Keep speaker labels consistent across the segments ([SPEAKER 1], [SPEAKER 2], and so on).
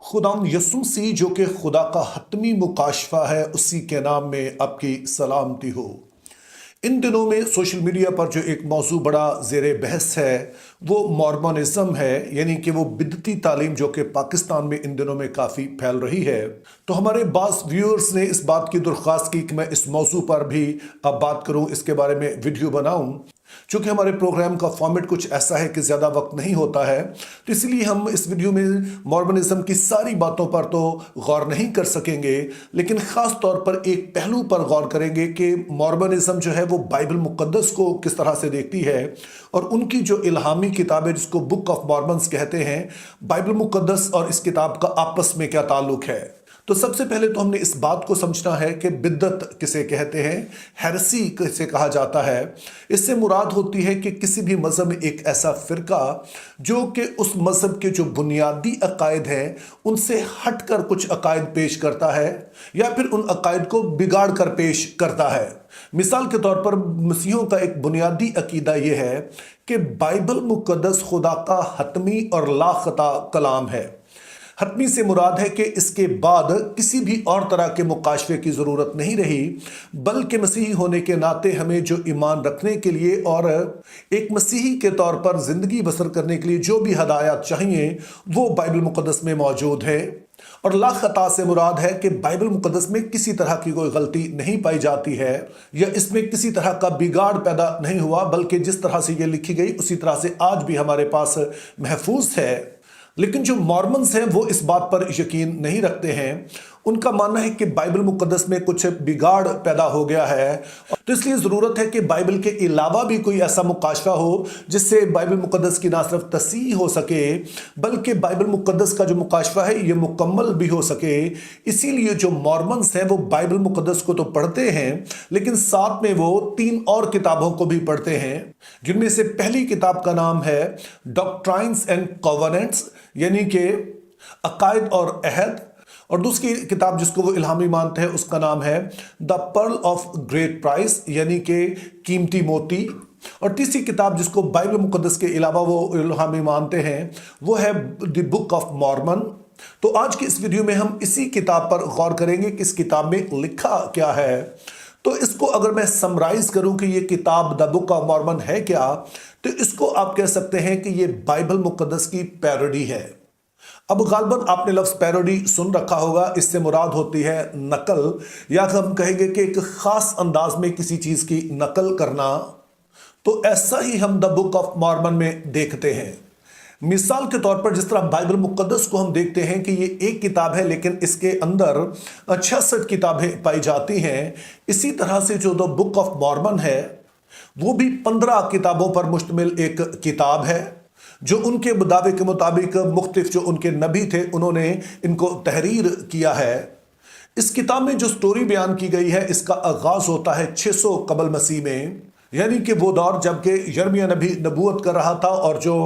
[SPEAKER 1] खुदावंद यसू मसीह जो कि खुदा का हतमी मुकाशफा है, उसी के नाम में आपकी सलामती हो। इन दिनों में सोशल मीडिया पर जो एक मौजू बड़ा ज़ेरे बहस है वो मॉर्मनिज़्म है, यानी कि वो बिदती तालीम जो कि पाकिस्तान में इन दिनों में काफ़ी फैल रही है। तो हमारे बास व्यूअर्स ने इस बात की दरख्वास्त की कि मैं इस मौजू पर भी अब बात करूं, इसके बारे में वीडियो बनाऊं। चूँकि हमारे प्रोग्राम का फॉर्मेट कुछ ऐसा है कि ज़्यादा वक्त नहीं होता है, तो इसलिए हम इस वीडियो में मॉर्मनिज़्म की सारी बातों पर तो गौर नहीं कर सकेंगे, लेकिन ख़ास तौर पर एक पहलू पर गौर करेंगे कि मॉर्मनिज़्म जो है वो बाइबल मुक़द्दस को किस तरह से देखती है और उनकी जो इल्हामी किताब है जिसको बुक ऑफ मॉर्मन्स कहते हैं, बाइबल मुक़द्दस और इस किताब का आपस में क्या ताल्लुक है। तो सबसे पहले तो हमने इस बात को समझना है कि बिद्दत किसे कहते हैं, हेरेसी किसे कहा जाता है। इससे मुराद होती है कि किसी भी मज़हब में एक ऐसा फ़िरका जो कि उस मज़हब के जो बुनियादी अकायद हैं उनसे हटकर कुछ अकायद पेश करता है या फिर उन अकायद को बिगाड़ कर पेश करता है। मिसाल के तौर पर मसीहों का एक बुनियादी अकीदा ये है कि बाइबल मुक़द्दस खुदा का हतमी और लाखता कलाम है। हतमी से मुराद है कि इसके बाद किसी भी और तरह के मुकाशफे की ज़रूरत नहीं रही, बल्कि मसीही होने के नाते हमें जो ईमान रखने के लिए और एक मसीही के तौर पर ज़िंदगी बसर करने के लिए जो भी हदायत चाहिए वो बाइबल मुक़द्दस में मौजूद है। और ला खता से मुराद है कि बाइबल मुक़द्दस में किसी तरह की कोई गलती नहीं पाई जाती है या इसमें किसी तरह का बिगाड़ पैदा नहीं हुआ, बल्कि जिस तरह से ये लिखी गई उसी तरह से आज भी हमारे पास महफूज है। लेकिन जो मॉर्मन्स हैं वो इस बात पर यकीन नहीं रखते हैं। उनका मानना है कि बाइबल मुक़द्दस में कुछ बिगाड़ पैदा हो गया है, तो इसलिए ज़रूरत है कि बाइबल के अलावा भी कोई ऐसा मुकाशफा हो जिससे बाइबल मुक़द्दस की ना सिर्फ तसीह हो सके बल्कि बाइबल मुक़द्दस का जो मुकाशफा है ये मुकम्मल भी हो सके। इसीलिए जो मॉर्मन्स हैं वो बाइबल मुक़द्दस को तो पढ़ते हैं, लेकिन साथ में वो 3 और किताबों को भी पढ़ते हैं, जिनमें से पहली किताब का नाम है डॉक्ट्राइन्स एंड कॉवेनेंट्स, यानी कि अकायद और अहद, और दूसरी किताब जिसको वो इल्हामी मानते हैं उसका नाम है the pearl of great price, यानी कि कीमती मोती, और तीसरी किताब जिसको बाइबल मुक़द्दस के अलावा वो इल्हामी मानते हैं वो है द बुक ऑफ मॉर्मन। तो आज की इस वीडियो में हम इसी किताब पर गौर करेंगे कि इस किताब में लिखा क्या है। तो इसको अगर मैं समराइज करूं कि ये किताब द बुक ऑफ मॉर्मन है क्या, तो इसको आप कह सकते हैं कि ये बाइबल मुक़द्दस की पैरोडी है। अब गालबन आपने लफ्ज़ पैरोडी सुन रखा होगा, इससे मुराद होती है नकल, या हम कहेंगे कि एक ख़ास अंदाज में किसी चीज़ की नकल करना। तो ऐसा ही हम द बुक ऑफ मॉर्मन में देखते हैं। मिसाल के तौर पर जिस तरह बाइबल मुक़द्दस को हम देखते हैं कि ये एक किताब है लेकिन इसके अंदर 66 किताबें पाई जाती हैं, इसी तरह से जो द बुक ऑफ मॉर्मन है वो भी 15 किताबों पर मुश्तमिल एक किताब है जो उनके दावे के मुताबिक मुख्तलिफ जो उनके नबी थे उन्होंने इनको तहरीर किया है। इस किताब में जो स्टोरी बयान की गई है इसका आगाज़ होता है 600 कबल मसीह में, यानी कि वो दौर जबकि यिर्मयाह नबी नबूवत कर रहा था और जो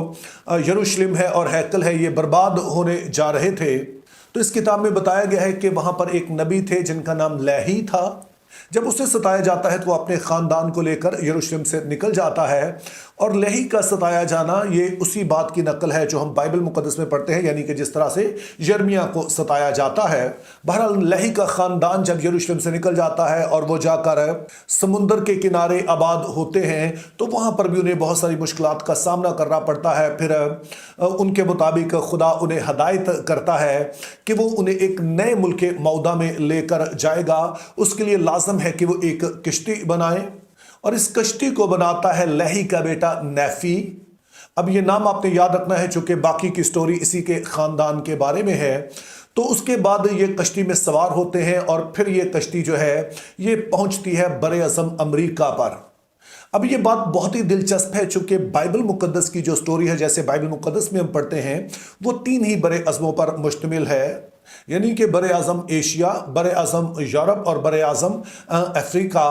[SPEAKER 1] यरूशलेम है और हैकल है ये बर्बाद होने जा रहे थे। तो इस किताब में बताया गया है कि वहाँ पर एक नबी थे जिनका नाम लेही था। जब उसे सताया जाता है तो वो अपने ख़ानदान को लेकर यरूशलेम से निकल जाता है, और लेही का सताया जाना ये उसी बात की नकल है जो हम बाइबल मुक़द्दस में पढ़ते हैं, यानी कि जिस तरह से यिर्मयाह को सताया जाता है। बहरहाल लेही का ख़ानदान जब यरूशलेम से निकल जाता है और वो जाकर समुंदर के किनारे आबाद होते हैं तो वहाँ पर भी उन्हें बहुत सारी मुश्किलात का सामना करना पड़ता है। फिर उनके मुताबिक खुदा उन्हें हदायत करता है कि वो उन्हें एक नए मुल्क मौदा में लेकर जाएगा। उसके लिए लाजम है कि वो एक किश्ती बनाए, और इस कश्ती को बनाता है लेही का बेटा नेफी। अब ये नाम आपने याद रखना है चूंकि बाकी की स्टोरी इसी के ख़ानदान के बारे में है। तो उसके बाद ये कश्ती में सवार होते हैं और फिर ये कश्ती जो है ये पहुंचती है बरे-ए-आज़म अमरीका पर। अब ये बात बहुत ही दिलचस्प है चूंकि बाइबल मुक़द्दस की जो स्टोरी है, जैसे बाइबल मुक़द्दस में हम पढ़ते हैं, वो 3 ही बरे-ए-आज़मों पर मुश्तमिल है, यानी कि बरे-ए-आज़म एशिया, बरे-ए-आज़म यूरोप और बरे-ए-आज़म अफ्रीका।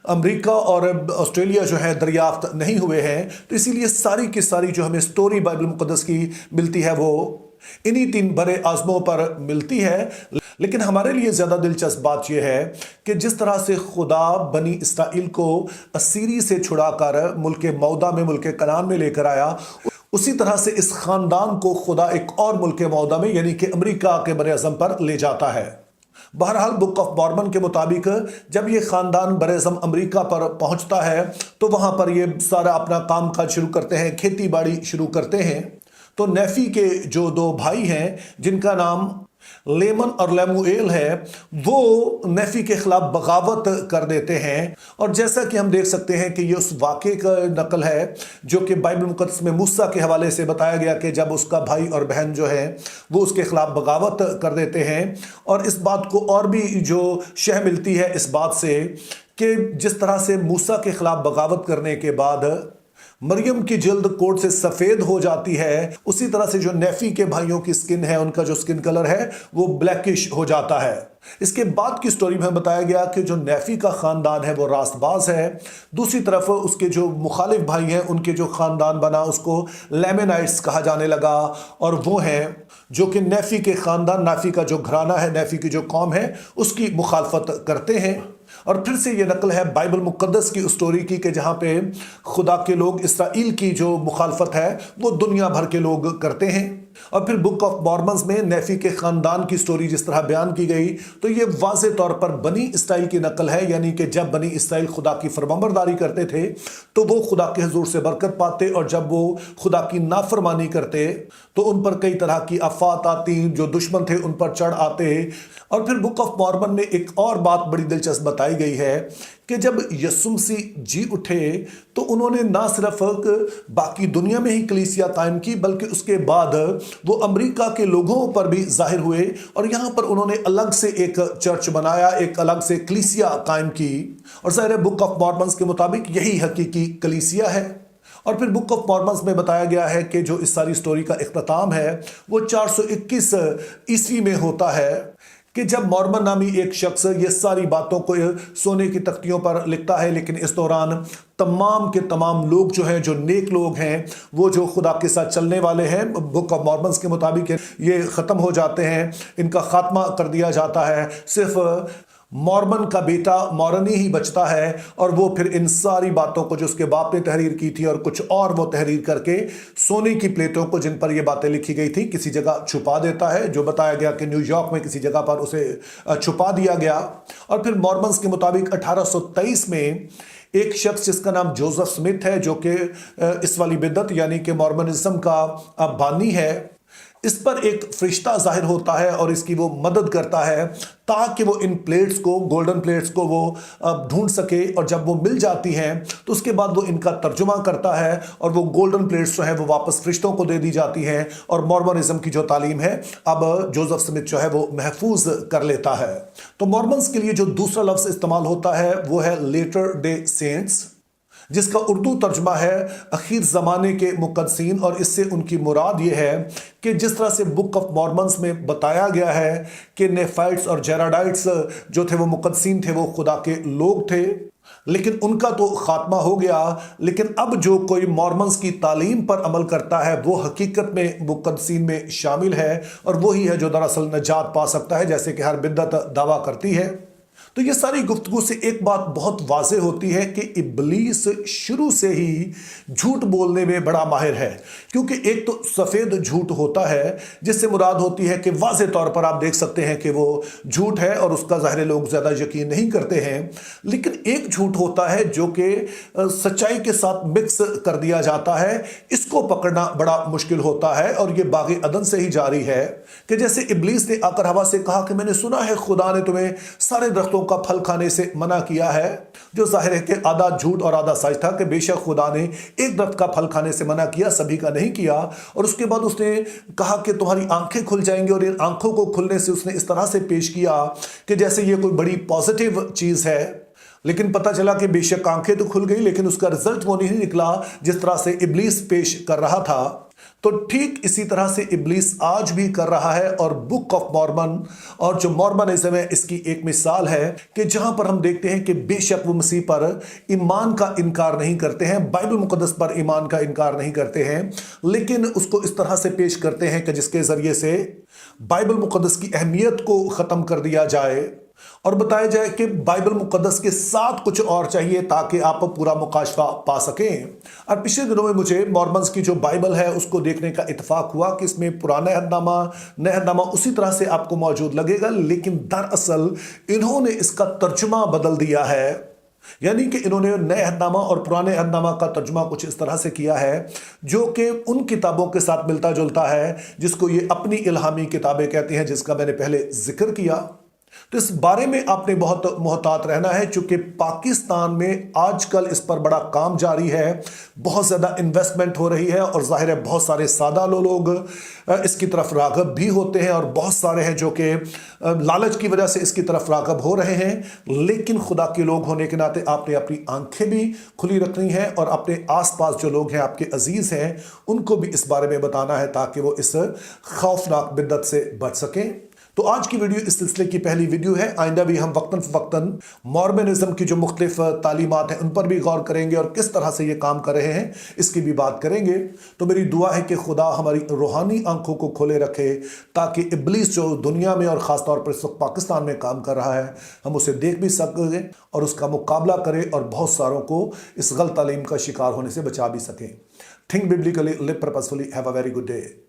[SPEAKER 1] अमेरिका और ऑस्ट्रेलिया जो है दरियाफ्त नहीं हुए हैं, तो इसीलिए सारी की सारी जो हमें स्टोरी बाइबल मुक़द्दस की मिलती है वो इन्हीं 3 बरे-ए-आज़मों पर मिलती है। लेकिन हमारे लिए ज़्यादा दिलचस्प बात यह है कि जिस तरह से खुदा बनी इसराइल को असीरी से छुड़ाकर मुल्क मौदा में, मुल्क कनान में लेकर आया, उसी तरह से इस खानदान को खुदा एक और मुल्क मौदा में यानी कि अमेरिका के बरे-ए-आज़म पर ले जाता है। बहरहाल बुक ऑफ मॉर्मन के मुताबिक जब ये खानदान बरे-ए-आज़म अमेरिका पर पहुंचता है तो वहां पर ये सारा अपना काम काज शुरू करते हैं, खेती बाड़ी शुरू करते हैं। तो नेफी के जो दो भाई हैं जिनका नाम लेमन और लेमुएल है, वो नेफी के खिलाफ बगावत कर देते हैं। और जैसा कि हम देख सकते हैं कि ये उस वाक़े का नकल है जो कि बाइबल मुक़द्दस में मूसा के हवाले से बताया गया कि जब उसका भाई और बहन जो है वो उसके खिलाफ बगावत कर देते हैं। और इस बात को और भी जो शह मिलती है इस बात से कि जिस तरह से मूसा के खिलाफ बगावत करने के बाद मरियम की जिल्द कोट से सफ़ेद हो जाती है, उसी तरह से जो नेफी के भाइयों की स्किन है, उनका जो स्किन कलर है वो ब्लैकिश हो जाता है। इसके बाद की स्टोरी में बताया गया कि जो नेफी का ख़ानदान है वो रास्तबाज है। दूसरी तरफ उसके जो मुखालिफ भाई हैं उनके जो ख़ानदान बना उसको लेमेनाइट्स कहा जाने लगा, और वो हैं जो कि नेफी के ख़ानदान, नेफी का जो घराना है, नेफी की जो कौम है उसकी मुखालफत करते हैं। और फिर से ये नकल है बाइबल मुक़द्दस की स्टोरी की कि जहाँ पे खुदा के लोग इसराइल की जो मुखालफत है वो दुनिया भर के लोग करते हैं। और फिर बुक ऑफ मॉर्मन्स में नेफी के ख़ानदान की स्टोरी जिस तरह बयान की गई तो ये वाज़े तौर पर बनी इसराइल की नकल है, यानी कि जब बनी इसराइल खुदा की फरमाबरदारी करते थे तो वो खुदा के हुजूर से बरकत पाते, और जब वो खुदा की नाफरमानी करते तो उन पर कई तरह की आफात आती, जो दुश्मन थे उन पर चढ़ आते। और फिर बुक ऑफ मॉर्मन में एक और बात बड़ी दिलचस्प बताई गई है कि जब यीशु मसीह जी उठे तो उन्होंने ना सिर्फ बाकी दुनिया में ही कलीसिया कायम की बल्कि उसके बाद वो अमेरिका के लोगों पर भी जाहिर हुए, और यहाँ पर उन्होंने अलग से एक चर्च बनाया, एक अलग से कलीसिया कायम की। और ज़ाहिर बुक ऑफ मॉर्मन्स के मुताबिक यही हकीकी कलीसिया है। और फिर बुक ऑफ मॉर्मन्स में बताया गया है कि जो इस सारी स्टोरी का इख्तिताम है वो 421 ईस्वी में होता है कि जब मॉर्मन नामी एक शख्स ये सारी बातों को सोने की तख्तियों पर लिखता है। लेकिन इस दौरान तमाम के तमाम लोग जो हैं, जो नेक लोग हैं, वो जो खुदा के साथ चलने वाले हैं, बुक ऑफ मॉर्मन्स के मुताबिक ये ख़त्म हो जाते हैं, इनका खात्मा कर दिया जाता है। सिर्फ मॉर्मन का बेटा मॉरनी ही बचता है, और वो फिर इन सारी बातों को जो उसके बाप ने तहरीर की थी और कुछ और वो तहरीर करके सोने की प्लेटों को जिन पर ये बातें लिखी गई थी किसी जगह छुपा देता है, जो बताया गया कि न्यूयॉर्क में किसी जगह पर उसे छुपा दिया गया। और फिर मॉर्मन्स के मुताबिक 1823 में एक शख्स जिसका नाम जोसेफ स्मिथ है, जो कि इस वाली बिदत यानी कि मॉर्मनिज्म का बानी है, इस पर एक फरिश्ता जाहिर होता है और इसकी वो मदद करता है ताकि वो इन प्लेट्स को, गोल्डन प्लेट्स को वो ढूंढ सके। और जब वो मिल जाती हैं तो उसके बाद वो इनका तर्जुमा करता है और वो गोल्डन प्लेट्स जो है वो वापस फरिश्तों को दे दी जाती हैं, और मॉर्मनिज्म की जो तालीम है अब जोसेफ स्मिथ जो है वो महफूज कर लेता है। तो मॉर्मन्स के लिए जो दूसरा लफ्ज़ इस्तेमाल होता है वो है लेटर डे सेंट्स, जिसका उर्दू तर्जमा है आखिर ज़माने के मुक़द्दसीन। और इससे उनकी मुराद ये है कि जिस तरह से बुक ऑफ मॉर्मन्स में बताया गया है कि नेफाइट्स और जेराडाइट्स जो थे वो मुक़द्दसीन थे, वो खुदा के लोग थे, लेकिन उनका तो खात्मा हो गया। लेकिन अब जो कोई मॉर्मन्स की तालीम पर अमल करता है वो हकीकत में मुक़द्दसीन में शामिल है, और वही है जो दरअसल नजात पा सकता है, जैसे कि हर बिद्दत दावा करती है। तो ये सारी गुफ्तगू से एक बात बहुत वाज़ेह होती है कि इब्लीस शुरू से ही झूठ बोलने में बड़ा माहिर है, क्योंकि एक तो सफ़ेद झूठ होता है जिससे मुराद होती है कि वाज़ेह तौर पर आप देख सकते हैं कि वो झूठ है और उसका ज़ाहिर लोग ज़्यादा यकीन नहीं करते हैं। लेकिन एक झूठ होता है जो कि सच्चाई के साथ मिक्स कर दिया जाता है, इसको पकड़ना बड़ा मुश्किल होता है। और ये बाग़े अदन से ही जारी है कि जैसे इब्लीस ने आकर हवा से कहा कि मैंने सुना है खुदा ने तुम्हें सारे दरख्तों का फल खाने से मना किया है, जो जाहिर है कि आधा झूठ और आधा सच था कि बेशक खुदा ने एक दरख्त का फल खाने से मना किया, सभी का नहीं किया। और उसके बाद उसने कहा कि तुम्हारी आंखें खुल जाएंगी, और इन आंखों को खुलने से उसने इस तरह से पेश किया कि जैसे ये कोई बड़ी पॉजिटिव चीज़ है। लेकिन पता चला कि बेशक आंखें तो खुल गई, लेकिन उसका रिजल्ट वो नहीं निकला जिस तरह से इब्लीस पेश कर रहा था। तो ठीक इसी तरह से इब्लीस आज भी कर रहा है। और बुक ऑफ मॉर्मन और जो मॉर्मनिज्म है इसकी एक मिसाल है कि जहां पर हम देखते हैं कि बेशक वो मसीह पर ईमान का इनकार नहीं करते हैं, बाइबल मुकद्दस पर ईमान का इनकार नहीं करते हैं, लेकिन उसको इस तरह से पेश करते हैं कि जिसके जरिए से बाइबल मुकद्दस की अहमियत को ख़त्म कर दिया जाए। और बताया जाए कि बाइबल मुकद्दस के साथ कुछ और चाहिए ताकि आप पूरा मुकाशफा पा सकें। और पिछले दिनों में मुझे मॉर्मन्स की जो बाइबल है उसको देखने का इत्तेफाक हुआ कि इसमें पुराना अहदनामा नया अहदनामा उसी तरह से आपको मौजूद लगेगा, लेकिन दरअसल इन्होंने इसका तर्जुमा बदल दिया है। यानी कि इन्होंने नए अहदनामा और पुराने अहदनामा का तर्जुमा कुछ इस तरह से किया है जो कि उन किताबों के साथ मिलता जुलता है जिसको ये अपनी इल्हामी किताबें कहती हैं, जिसका मैंने पहले जिक्र किया। तो इस बारे में आपने बहुत मोहतात रहना है, क्योंकि पाकिस्तान में आजकल इस पर बड़ा काम जारी है, बहुत ज़्यादा इन्वेस्टमेंट हो रही है और जाहिर है बहुत सारे सादा लोग इसकी तरफ राग़ब भी होते हैं और बहुत सारे हैं जो कि लालच की वजह से इसकी तरफ राग़ब हो रहे हैं। लेकिन खुदा के लोग होने के नाते आपने अपनी आंखें भी खुली रखनी है और अपने आसपास जो लोग हैं आपके अजीज़ हैं उनको भी इस बारे में बताना है ताकि वो इस खौफनाक बिद्दत से बच सकें। तो आज की वीडियो इस सिलसिले की पहली वीडियो है। आइंदा भी हम वक्तन फ़वक्तन मॉर्मनिज़्म की जो मुख्तलिफ तालीमात हैं उन पर भी गौर करेंगे और किस तरह से ये काम कर रहे हैं इसकी भी बात करेंगे। तो मेरी दुआ है कि खुदा हमारी रूहानी आंखों को खोले रखे ताकि इब्लीस जो दुनिया में और ख़ास तौर पर इस वक्त पाकिस्तान में काम कर रहा है हम उसे देख भी सकें और उसका मुकाबला करें और बहुत सारों को इस गलत तालीम का शिकार होने से बचा भी सकें। Think biblically, live purposefully, have a very good day.